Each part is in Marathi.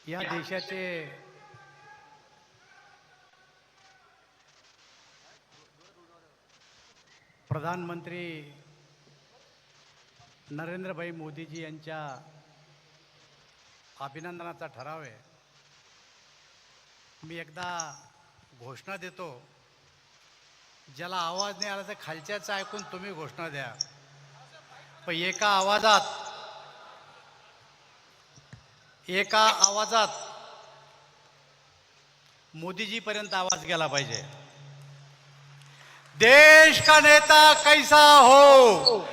या देशाचे प्रधानमंत्री नरेंद्रभाई मोदीजी यांच्या अभिनंदनाचा ठराव आहे. मी एकदा घोषणा देतो, ज्याला आवाज नाही आला तर खालच्याचं ऐकून तुम्ही घोषणा द्या. पण एका आवाजात मोदीजीपर्यंत आवाज गेला पाहिजे. देश का नेता कैसा हो.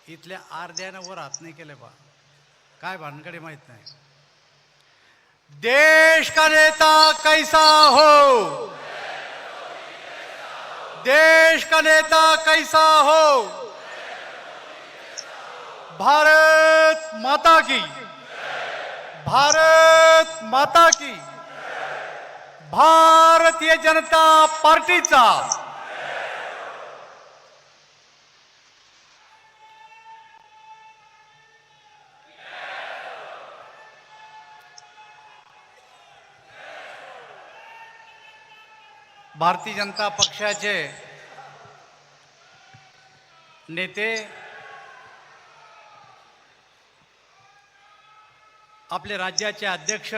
इथल्या अर्ध्यानं वर हात नाही केले बा, काय भानगडे माहित नाही. देश का नेता कैसा हो. देश का नेता कैसा हो. भारत माता की. भारत माता की. भारतीय जनता पार्टीचा भारतीय जनता पक्षाचे नेते आपले राज्याचे अध्यक्ष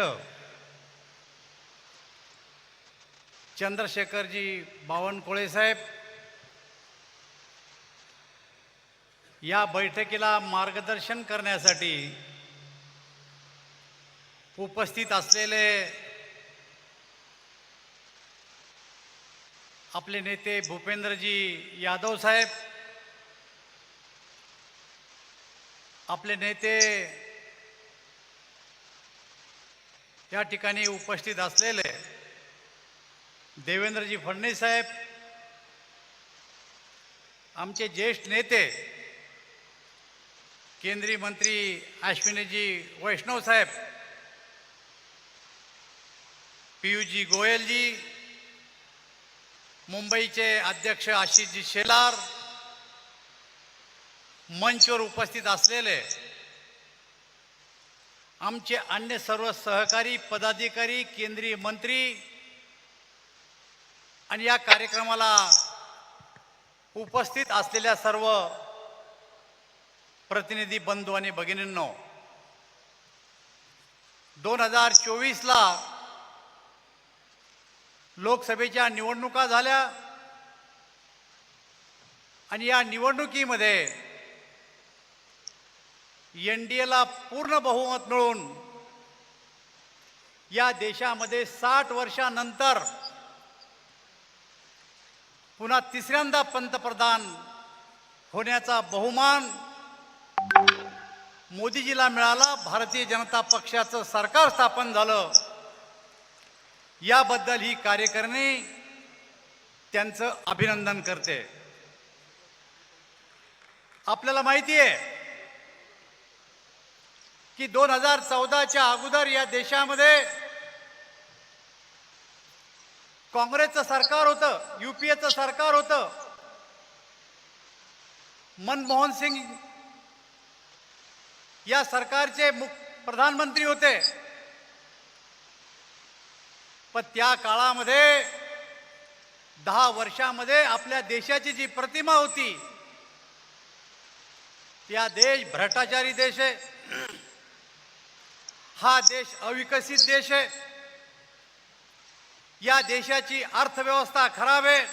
चंद्रशेखरजी बावनकुळे साहेब, या बैठकीला मार्गदर्शन करण्यासाठी उपस्थित असलेले आपले नेते भूपेंद्रजी यादव साहेब, आपले नेते या ठिकाणी उपस्थित असलेले देवेंद्रजी फडणवीस साहेब, आमचे ज्येष्ठ नेते केंद्रीय मंत्री अश्विनीजी वैष्णव साहेब, पीयूषजी गोयलजी, मुंबईचे अध्यक्ष आशिषजी शेलार, मंचवर उपस्थित असलेले आमचे अन्य सर्व सहकारी पदाधिकारी, केंद्रीय मंत्री आणि या कार्यक्रमाला उपस्थित असलेल्या सर्व प्रतिनिधी बंधू आणि भगिनींनो, 2024ला लोकसभेच्या निवडणुका झाल्या आणि या निवडणुकीमध्ये एनडीएला पूर्ण बहुमत मिळून या देशामध्ये 60 वर्षानंतर पुन्हा तिसऱ्यांदा पंतप्रधान होण्याचा बहुमान मोदीजीला मिळाला. भारतीय जनता पक्षाचं सरकार स्थापन झालं. याबद्दल ही कार्यकारिणी त्यांचं अभिनंदन करते. आपल्याला माहिती आहे की 2014च्या अगोदर या देशामध्ये काँग्रेसचं सरकार होतं, यूपीएचं सरकार होतं. मनमोहन सिंग या सरकारचे प्रधानमंत्री होते. पण त्या काळामध्ये 10 वर्षामध्ये आपल्या देशाची जी प्रतिमा होती, त्या देश भ्रष्टाचारी देश आहे. हा देश अविकसित देश आहे. या देशाची अर्थव्यवस्था खराब आहे.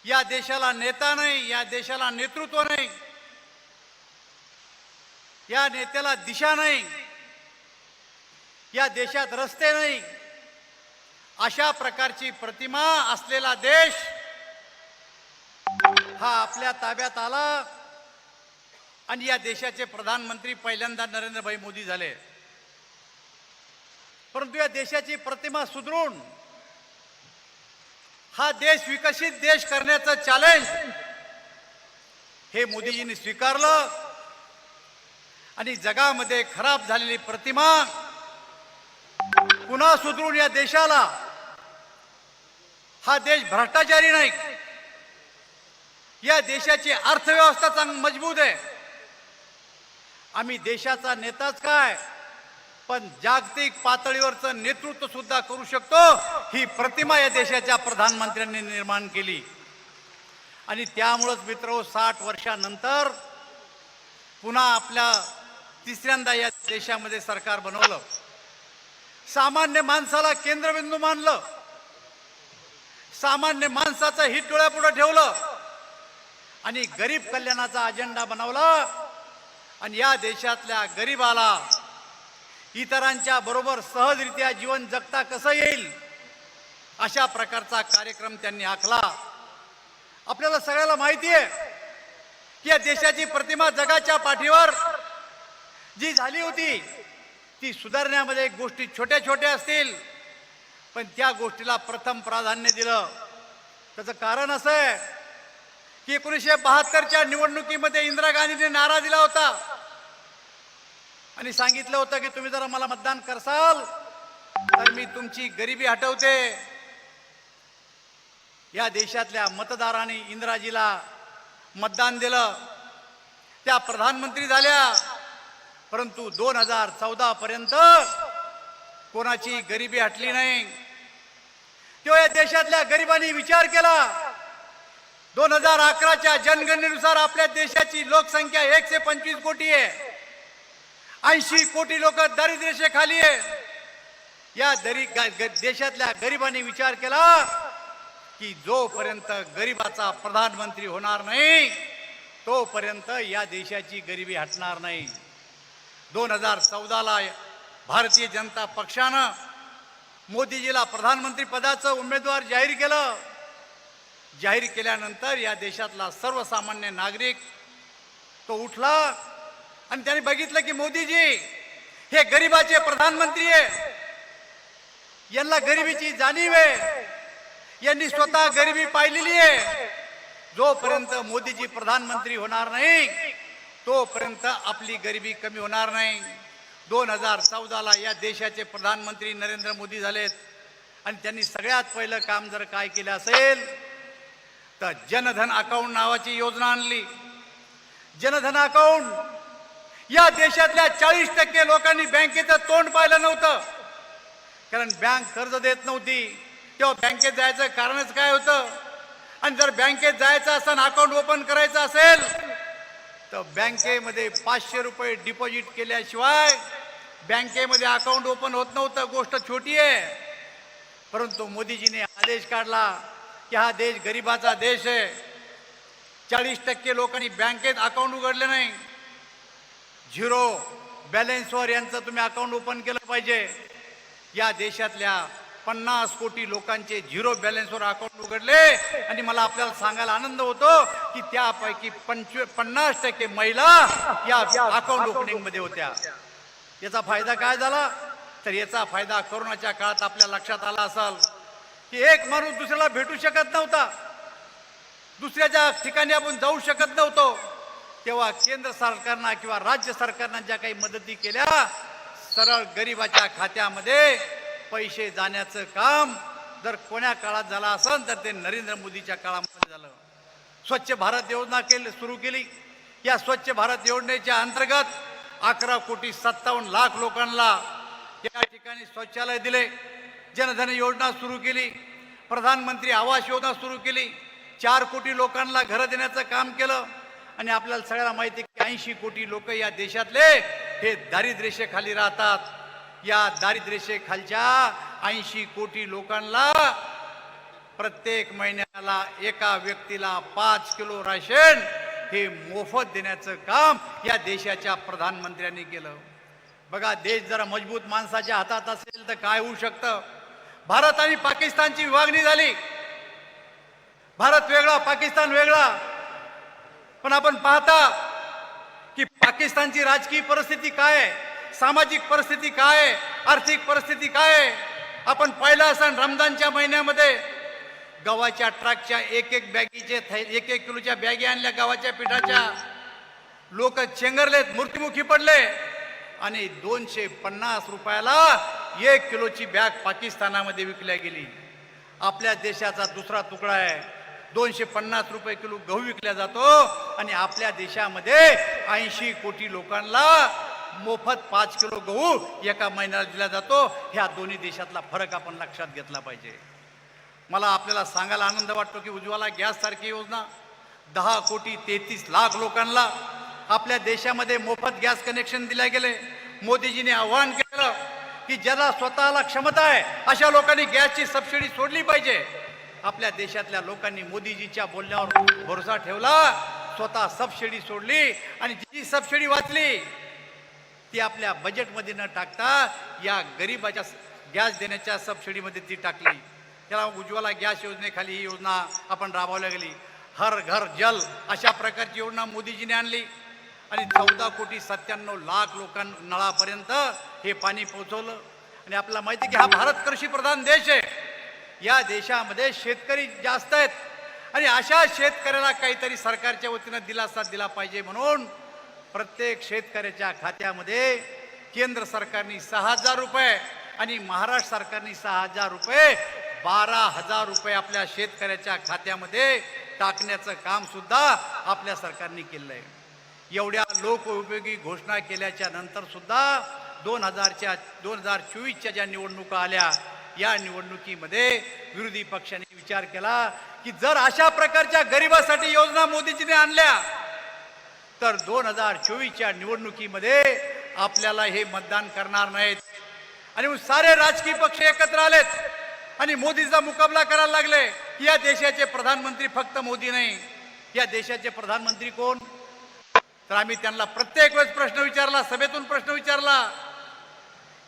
या देशाला नेता नाही, या देशाला नेतृत्व नाही, या नेत्याला दिशा नाही, या देशात रस्ते नाही. अशा प्रकारची प्रतिमा असलेला देश हा आपल्या ताब्यात आला आणि या देशाचे प्रधानमंत्री पहिल्यांदा नरेंद्रभाई मोदी झाले. परंतु या देशाची प्रतिमा सुधारून हा देश विकसित देश करण्याचं चॅलेंज हे मोदीजींनी स्वीकारलं आणि जगामध्ये खराब झालेली प्रतिमा पुन्हा सुधारून या देशाला, हा देश भ्रष्टाचारी नाही, या देशाची अर्थव्यवस्था चांगली मजबूत आहे आम्ही देशाचा नेताच काय, पण जागतिक पातळीवरचं नेतृत्व सुद्धा करू शकतो, ही प्रतिमा या देशाच्या प्रधानमंत्र्यांनी निर्माण केली. आणि त्यामुळेच मित्र 60 वर्षानंतर पुन्हा आपल्या तिसऱ्यांदा या देशामध्ये सरकार बनवलं. सामान्य माणसाला केंद्रबिंदू मानलं, सामान्य माणसाचं हित डोळ्यापुढे ठेवलं आणि गरीब कल्याणाचा अजेंडा बनवला. आणि या देशातल्या गरीबाला इतरांच्या बरोबर सहजरित्या जीवन जगता कसं येईल अशा प्रकारचा कार्यक्रम त्यांनी आखला. आपल्याला सगळ्याला माहिती आहे की या देशाची प्रतिमा जगाच्या पाठीवर जी झाली होती ती सुधारण्यामध्ये गोष्टी छोट्या छोट्या असतील, पण त्या गोष्टीला प्रथम प्राधान्य दिलं. त्याचं कारण असं आहे की 1972च्या निवडणुकीमध्ये इंदिरा गांधींनी नारा दिला होता आणि सांगितलं होतं की तुम्ही जर मला मतदान करसाल तर मी तुमची गरिबी हटवते. या देशातल्या मतदारांनी इंदिराजीला मतदान दिलं, त्या प्रधानमंत्री झाल्या. परंतु 2014 पर्यंत कोणाची गरिबी हटली नाही. तेव्हा या देशातल्या गरिबांनी विचार केला. 2011च्या जनगणनेनुसार आपल्या देशाची लोकसंख्या 125 कोटी आहे. 80 कोटी लोक दारिद्र्यरेषेखाली आहे. या देशातल्या गरिबांनी विचार केला की जोपर्यंत गरिबाचा प्रधानमंत्री होणार नाही तोपर्यंत या देशाची गरिबी हटणार नाही. 2014ला भारतीय जनता पक्षानं मोदीजीला प्रधानमंत्री पदाचं उमेदवार जाहीर केलं. जाहीर केल्यानंतर या देशातला सर्वसामान्य नागरिक तो उठला आणि त्यांनी बघितलं की मोदीजी हे गरिबाचे प्रधानमंत्री आहे, यांना गरिबीची जाणीव आहे, यांनी स्वतः गरिबी पाहिलेली आहे. जोपर्यंत मोदीजी प्रधानमंत्री होणार नाही तोपर्यंत आपली गरिबी कमी होणार नाही. 2014ला या देशाचे प्रधानमंत्री नरेंद्र मोदी झालेत आणि त्यांनी सगळ्यात पहिलं काम जर काय केलं असेल तर जनधन अकाउंट नावाची योजना आणली. जनधन अकाउंट या देशातल्या 40% लोकांनी बँकेचं तोंड पाहिलं नव्हतं, कारण बँक कर्ज देत नव्हती. तेव्हा बँकेत जायचं कारणच काय होतं? आणि जर बँकेत जायचं असेल अकाउंट ओपन करायचं असेल तर बँकेमध्ये 500 रुपये डिपॉझिट केल्याशिवाय बँकेमध्ये अकाउंट ओपन होत नव्हतं. गोष्ट छोटी आहे, परंतु मोदीजीने आदेश काढला की हा देश गरिबाचा देश आहे. 40% लोकांनी बँकेत अकाउंट उघडले नाही. झिरो बॅलन्सवर यांचं तुम्ही अकाउंट ओपन केलं पाहिजे. या देशातल्या 50 कोटी लोकांचे झिरो बॅलन्सवर अकाउंट उघडले आणि मला आपल्याला सांगायला आनंद होतो की त्यापैकी 50% महिला या अकाउंट ओपनिंग मध्ये होत्या. याचा फायदा काय झाला? तर याचा फायदा कोरोनाच्या काळात आपल्या लक्षात आला असेल की एक माणूस दुसऱ्याला भेटू शकत नव्हता, दुसऱ्याच्या ठिकाणी आपण जाऊ शकत नव्हतो. तेव्हा केंद्र सरकारनं किंवा राज्य सरकारनं ज्या काही मदती केल्या सरळ गरिबाच्या खात्यामध्ये पैसे जाण्याचं काम जर कोण्या काळात झालं असेल तर ते नरेंद्र मोदीच्या काळामध्ये झालं. स्वच्छ भारत योजना सुरू केली. या स्वच्छ भारत योजनेच्या अंतर्गत 11,57,00,000 लोकांना या ठिकाणी शौचालय दिले. जनधन योजना सुरू केली. प्रधानमंत्री आवास योजना सुरू केली. 4 कोटी लोकांना घरं देण्याचं काम केलं. आणि आपल्याला सगळ्यांना माहिती आहे की 80 कोटी लोक या देशातले हे दारिद्र्यरेषेखाली राहतात. या दारिद्र्यरेषेखालच्या 80 कोटी लोकांना प्रत्येक महिन्याला एका व्यक्तीला 5 किलो राशन हे मोफत देण्याचं काम या देशाच्या प्रधानमंत्र्यांनी केलं. बघा, देश जरा मजबूत माणसाच्या हातात असेल तर काय होऊ शकतं. भारत आणि पाकिस्तानची विभागणी झाली. भारत वेगळा, पाकिस्तान वेगळा. पण आपण पाहता की पाकिस्तानची राजकीय परिस्थिती काय आहे, सामाजिक परिस्थिती काय आहे, आर्थिक परिस्थिती काय आहे. आपण पाहिलं असं रमजानच्या महिन्यामध्ये गव्हाच्या ट्रकच्या एक बॅगीचे 1 किलोच्या बॅगी आणल्या गव्हाच्या पिठाच्या. लोक चेंगरलेत, मृत्युमुखी पडले आणि 250 रुपयाला 1 किलोची बॅग पाकिस्तानामध्ये विकल्या गेली. आपल्या देशाचा दुसरा तुकडा आहे 250 रुपये किलो गहू विकला जातो आणि आपल्या देशामध्ये 80 कोटी लोकांना मोफत 5 किलो गहू एका महिन्याला दिला जातो. ह्या दोन्ही देशातला फरक आपण लक्षात घेतला पाहिजे. मला आपल्याला सांगायला आनंद वाटतो की उज्ज्वला गॅस सारखी योजना 10 कोटी 33 लाख लोकांना आपल्या देशामध्ये मोफत गॅस कनेक्शन दिले गेले. मोदीजीने आवाहन केलं की ज्याला स्वतःला क्षमता आहे अशा लोकांनी गॅसची सबसिडी सोडली पाहिजे. आपल्या देशातल्या लोकांनी मोदीजीच्या बोलण्यावर भरोसा ठेवला, स्वतः सबसिडी सोडली आणि जी सबसिडी वाचली ती आपल्या बजेटमध्ये न टाकता या गरिबाच्या गॅस देण्याच्या सबसिडीमध्ये ती टाकली. त्याला उज्ज्वला गॅस योजनेखाली ही योजना आपण राबवल्या गेली. हर घर जल अशा प्रकारची योजना मोदीजीने आणली आणि 14 कोटी 97 लाख लोकांना नळापर्यंत हे पाणी पोहोचवलं. आणि आपल्याला माहिती आहे की हा भारत कृषी प्रधान देश आहे. या देशामध्ये शेतकरी जास्त आहेत आणि अशा शेतकऱ्याला काहीतरी सरकारच्या वतीनं दिलासा दिला पाहिजे म्हणून प्रत्येक शेतकऱ्याच्या खात्यामध्ये केंद्र सरकारने 6,000 रुपये आणि महाराष्ट्र सरकारने 6,000 रुपये 12,000 रुपये आपल्या शेतकऱ्याच्या खात्यामध्ये टाकण्याचं काम सुद्धा आपल्या सरकारने केलं आहे. एवढ्या लोकउपयोगी घोषणा केल्याच्या नंतर सुद्धा 2024च्या ज्या निवडणुका आल्या या निवडणुकीमध्ये विरोधी पक्षांनी विचार केला की जर अशा प्रकारच्या गरिबासाठी योजना मोदीजीने आणल्या तर 2024च्या निवडणुकीमध्ये आपल्याला हे मतदान करणार नाहीत. आणि सारे राजकीय पक्ष एकत्र आलेत आणि मोदीचा मुकाबला करायला लागले. या देशाचे प्रधानमंत्री फक्त मोदी नाही, या देशाचे प्रधानमंत्री कोण? तर आम्ही त्यांना प्रत्येक वेळेस प्रश्न विचारला, सभेतून प्रश्न विचारला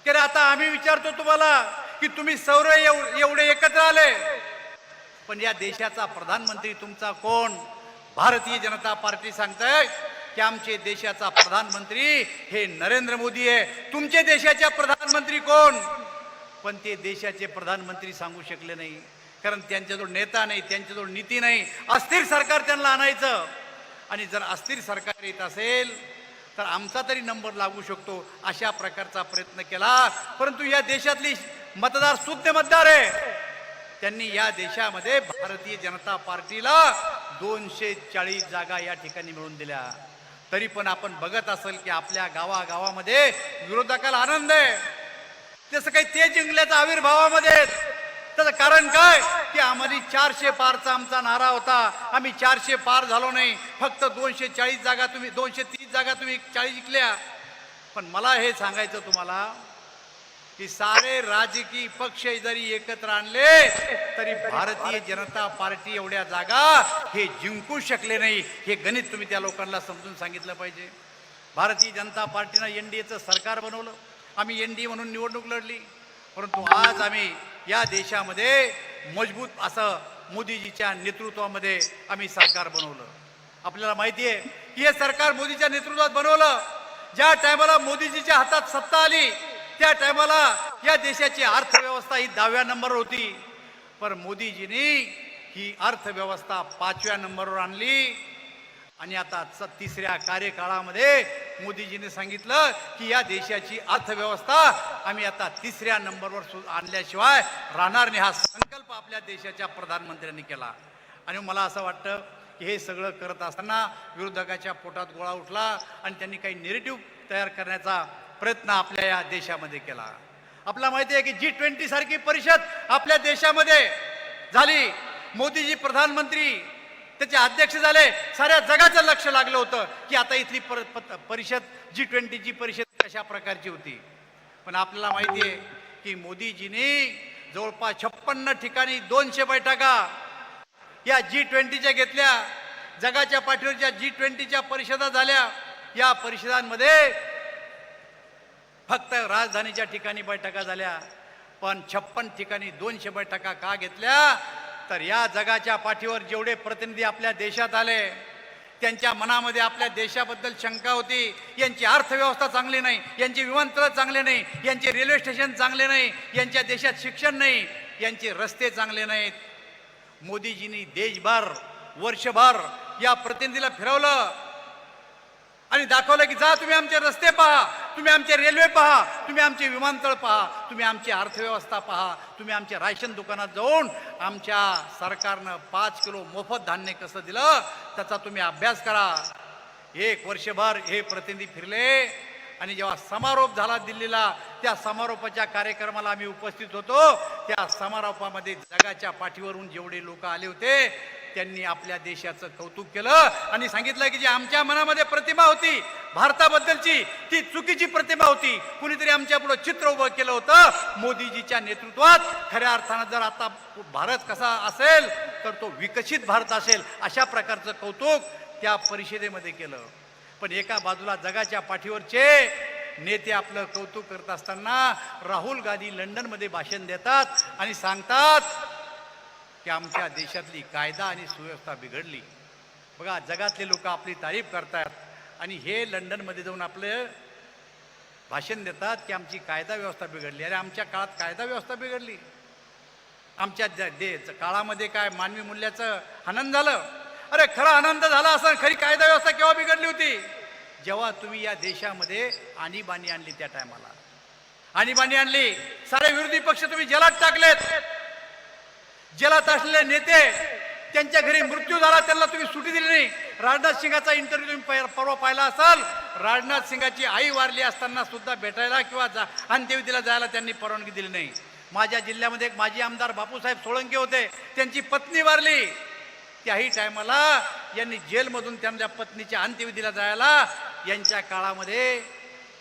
की आता आम्ही विचारतो तुम्हाला की तुम्ही सर्व एवढे एकत्र आले पण या देशाचा प्रधानमंत्री तुमचा कोण? भारतीय जनता पार्टी सांगताय की आमचे देशाचा प्रधानमंत्री हे नरेंद्र मोदी आहे. तुमचे देशाचे प्रधानमंत्री कोण? पण ते देशाचे प्रधानमंत्री सांगू शकले नाही, कारण त्यांच्याजवळ नेता नाही, त्यांच्याजवळ नीती नाही. अस्थिर सरकार त्यांना आणायचं आणि जर अस्थिर सरकार येत असेल तर आमचा तरी नंबर लागू शकतो अशा प्रकारचा प्रयत्न केला. परंतु या देशातली मतदार शुद्ध मतदार आहे. त्यांनी या देशामध्ये भारतीय जनता पार्टीला 240 जागा या ठिकाणी मिळवून दिल्या. तरी पण आपण बघत असेल की आपल्या गावागावामध्ये विरोधकाला आनंद आहे. तसं काही ते जिंकल्याचा आविर्भावामध्ये त्याचं कारण काय की आम्हाला 400 पारचा आमचा नारा होता, आम्ही 400 पार झालो नाही. फक्त 240 जागा तुम्ही 230 जागा तुम्ही 40 जिंकल्या. पण मला हे सांगायचं तुम्हाला की सारे राजकीय पक्ष जरी एकत्र आणले तरी भारतीय जनता पार्टी एवढ्या जागा हे जिंकू शकले नाही. हे गणित तुम्ही त्या लोकांना समजून सांगितलं पाहिजे. भारतीय जनता पार्टीनं एनडीएचं सरकार बनवलं, आम्ही एनडीए म्हणून निवडणूक लढली. परंतु आज आम्ही या देशामध्ये मजबूत असं मोदीजीच्या नेतृत्वामध्ये आम्ही सरकार बनवलं. आपल्याला माहिती आहे की हे सरकार मोदीच्या नेतृत्वात बनवलं. ज्या टायमाला मोदीजीच्या हातात सत्ता आली त्या टायमाला या देशाची अर्थव्यवस्था ही 10व्या नंबरवर होती. पण मोदीजींनी ही अर्थव्यवस्था 5व्या नंबरवर आणली आणि आता 3ऱ्या कार्यकाळामध्ये मोदीजींनी सांगितलं की या देशाची अर्थव्यवस्था आम्ही आता 3ऱ्या नंबरवर आणल्याशिवाय राहणार नाही. हा संकल्प आपल्या देशाच्या प्रधानमंत्र्यांनी केला. आणि मला असं वाटतं की हे सगळं करत असताना विरोधकाच्या पोटात गोळा उठला आणि त्यांनी काही नेरेटिव्ह तयार करण्याचा प्रयत्न आपल्या या देशामध्ये केला. आपल्याला माहिती आहे की G20 सारखी परिषद आपल्या देशामध्ये झाली. मोदीजी प्रधानमंत्री त्याचे अध्यक्ष झाले. साऱ्या जगाचं लक्ष लागलं होतं की आता इथली परिषद G20ची परिषद कशा प्रकारची होती. पण आपल्याला माहिती आहे की मोदीजींनी जवळपास 56 ठिकाणी 200 बैठका या G20च्या घेतल्या. जगाच्या पाठीवरच्या G20च्या परिषदा झाल्या. या परिषदांमध्ये फक्त राजधानीच्या ठिकाणी बैठका झाल्या, पण 56 ठिकाणी 200 बैठका का घेतल्या? तर या जगाच्या पाठीवर जेवढे प्रतिनिधी आपल्या देशात आले त्यांच्या मनामध्ये आपल्या देशाबद्दल शंका होती. यांची अर्थव्यवस्था चांगली नाही, यांची विमानतळ चांगले नाही, यांचे रेल्वे स्टेशन चांगले नाही, यांच्या देशात शिक्षण नाही, यांचे रस्ते चांगले नाहीत. मोदीजींनी देशभर वर्षभर या प्रतिनिधीला फिरवलं आणि दाखवलं की जा तुम्ही आमचे रस्ते पहा, तुम्ही आमचे रेल्वे पहा, तुम्ही आमचे विमानतळ पहा, तुम्ही आमची अर्थव्यवस्था पहा, तुम्ही आमच्या राशन दुकानात जाऊन आमच्या सरकारनं 5 किलो मोफत धान्य कसं दिलं त्याचा तुम्ही अभ्यास करा. 1 वर्षभर हे प्रतिनिधी फिरले आणि जेव्हा समारोप झाला दिल्लीला, त्या समारोपाच्या कार्यक्रमाला आम्ही उपस्थित होतो. त्या समारोपामध्ये जगाच्या पाठीवरून जेवढे लोक आले होते त्यांनी आपल्या देशाचं कौतुक केलं आणि सांगितलं की जी आमच्या मनामध्ये प्रतिमा होती भारताबद्दलची ती चुकीची प्रतिमा होती. कुणीतरी आमच्या पुढे चित्र उभं केलं होतं. मोदीजीच्या नेतृत्वात खऱ्या अर्थानं जर आता भारत कसा असेल तर तो विकसित भारत असेल, अशा प्रकारचं कौतुक त्या परिषदेमध्ये केलं. पण एका बाजूला जगाच्या पाठीवरचे नेते आपलं कौतुक करत असताना राहुल गांधी लंडनमध्ये भाषण देतात आणि सांगतात की आमच्या देशातली कायदा आणि सुव्यवस्था बिघडली. बघा, जगातले लोक आपली तारीफ करतात आणि हे लंडनमध्ये जाऊन आपलं भाषण देतात की आमची कायदा व्यवस्था बिघडली. अरे आमच्या काळात कायदा व्यवस्था बिघडली? आमच्या काळामध्ये काय मानवी मूल्याचं हनन झालं? अरे खरा आनंद झाला असं, खरी कायदा व्यवस्था केव्हा बिघडली होती? जेव्हा तुम्ही या देशामध्ये आणीबाणी आणली. त्या टायमाला आणीबाणी आणली, सारे विरोधी पक्ष तुम्ही जेलात टाकलेत. जेलात असलेले नेते त्यांच्या घरी मृत्यू झाला, त्यांना तुम्ही सुट्टी दिली नाही. राजनाथ सिंगाचा इंटरव्ह्यू तुम्ही परवा पाहिला असाल. राजनाथ सिंगाची आई वारली असताना सुद्धा भेटायला किंवा अंत्यविधीला जायला त्यांनी परवानगी दिली नाही. माझ्या जिल्ह्यामध्ये एक माजी आमदार बापूसाहेब सोळंके होते, त्यांची पत्नी वारली. त्याही टायमाला यांनी जेलमधून त्यांच्या पत्नीच्या अंत्यविधीला जायला यांच्या काळामध्ये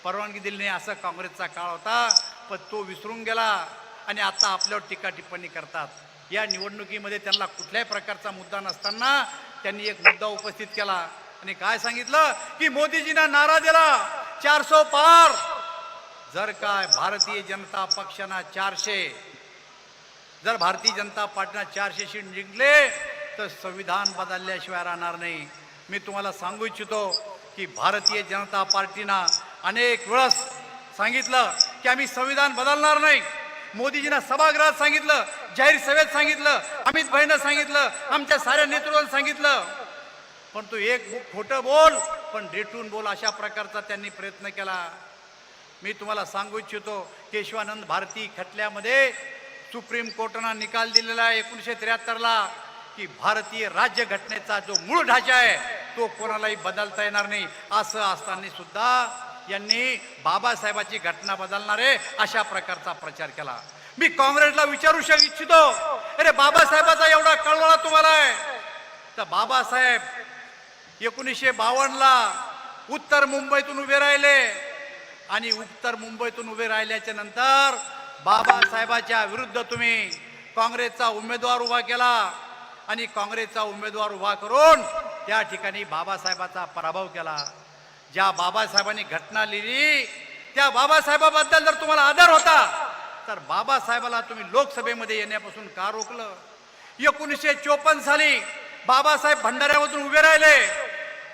परवानगी दिली नाही. असं काँग्रेसचा काळ होता, पण तो विसरून गेला आणि आता आपल्यावर टीका टिप्पणी करतात. या निवडणुकीमध्ये त्यांना कुठल्याही प्रकारचा मुद्दा नसताना त्यांनी एक मुद्दा उपस्थित केला आणि काय सांगितलं की मोदीजींना नारा दिला 400 पार. जर काय भारतीय जनता पक्षानं 400, जर भारतीय जनता पार्टीनं 400 सीट जिंकले तर संविधान बदलल्याशिवाय राहणार नाही. मी तुम्हाला सांगू इच्छितो की भारतीय जनता पार्टीनं अनेक वेळेस सांगितलं की आम्ही संविधान बदलणार नाही. मोदीजींना सभागृहात सांगितलं, जाहीर सभेत सांगितलं, अमित भाईंना सांगितलं, आमच्या साऱ्या नेतृत्वानं सांगितलं. पण तू एक खोटं बोल पण रेटून बोल, अशा प्रकारचा त्यांनी प्रयत्न केला. मी तुम्हाला सांगू इच्छितो केशवानंद भारती खटल्यामध्ये सुप्रीम कोर्टानं निकाल दिलेला आहे 1973ला की भारतीय राज्यघटनेचा जो मूळ ढाचा आहे तो कोणालाही बदलता येणार नाही. असं असताना सुद्धा यांनी बाबासाहेबाची घटना बदलणार आहे अशा प्रकारचा प्रचार केला. मी काँग्रेसला विचारू इच्छितो, अरे बाबासाहेबाचा एवढा कळवळा तुम्हाला आहे तर बाबासाहेब 1952ला उत्तर मुंबईतून उभे राहिले आणि उत्तर मुंबईतून उभे राहिल्याच्या नंतर बाबासाहेबाच्या विरुद्ध तुम्ही काँग्रेसचा उमेदवार उभा केला आणि काँग्रेसचा उमेदवार उभा करून त्या ठिकाणी बाबासाहेबाचा पराभव केला. ज्या बाबासाहेबांनी घटना लिहिली त्या बाबासाहेबाबद्दल जर तुम्हाला आदर होता तर बाबासाहेबाला तुम्ही लोकसभेमध्ये येण्यापासून का रोखलं? 1954 साली बाबासाहेब भंडाऱ्यामधून उभे राहिले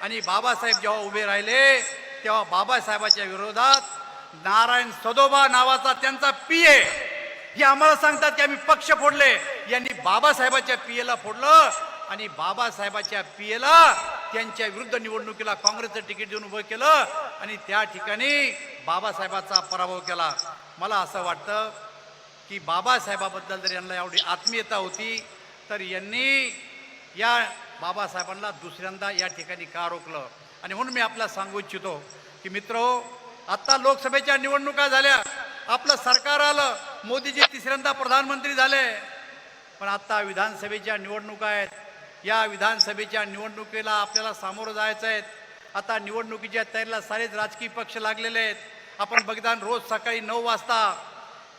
आणि बाबासाहेब जेव्हा उभे राहिले तेव्हा बाबासाहेबाच्या विरोधात नारायण सदोबा नावाचा त्यांचा पीए हे आम्हाला सांगतात की आम्ही पक्ष फोडले. यांनी बाबासाहेबाच्या पीएला फोडलं आणि बाबासाहेबाच्या पीएला त्यांच्या विरुद्ध निवडणुकीला काँग्रेसचं तिकीट देऊन उभं केलं आणि त्या ठिकाणी बाबासाहेबाचा पराभव केला. मला असं वाटतं की बाबासाहेबाबद्दल जर यांना एवढी आत्मीयता होती तर यांनी या बाबासाहेबांना दुसऱ्यांदा या ठिकाणी का रोखलं? आणि म्हणून मी आपल्याला सांगू इच्छितो की मित्रहो, आता लोकसभेच्या निवडणुका झाल्या, आपलं सरकार आलं, मोदीजी तिसऱ्यांदा प्रधानमंत्री झाले, पण आता विधानसभेच्या निवडणुका आहेत. या विधानसभेच्या निवडणुकीला आपल्याला सामोरं जायचं आहे. आता निवडणुकीच्या तयारीला सारेच राजकीय पक्ष लागलेले आहेत. आपण बघता रोज सकाळी 9 वाजता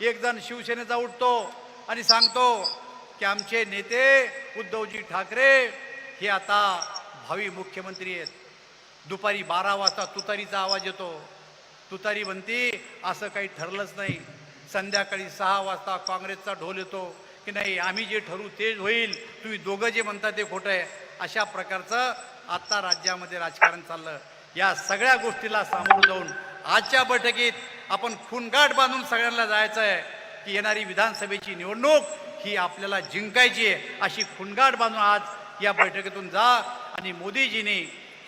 एक जण शिवसेनेचा उठतो आणि सांगतो की आमचे नेते उद्धवजी ठाकरे हे आता भावी मुख्यमंत्री आहेत. दुपारी 12 वाजता तुतारीचा आवाज येतो. तुतारी म्हणती असं काही ठरलंच नाही. संध्याकाळी 6 वाजता काँग्रेसचा ढोल येतो की नाही आम्ही जे ठरवू तेच होईल, तुम्ही दोघं जे म्हणता ते खोटं आहे. अशा प्रकारचं आता राज्यामध्ये राजकारण चाललं. या सगळ्या गोष्टीला सामोरं जाऊन आजच्या बैठकीत आपण खूनगाठ बांधून सगळ्यांना जायचं आहे की येणारी विधानसभेची निवडणूक ही आपल्याला जिंकायची आहे. अशी खूनगाठ बांधून आज या बैठकीतून जा आणि मोदीजींनी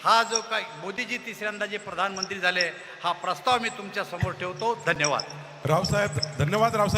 हा जो काही मोदीजी तिसऱ्यांदा जे प्रधानमंत्री झाले, हा प्रस्ताव मी तुमच्या समोर ठेवतो. धन्यवाद. रावसाहेब, धन्यवाद रावसाहेब.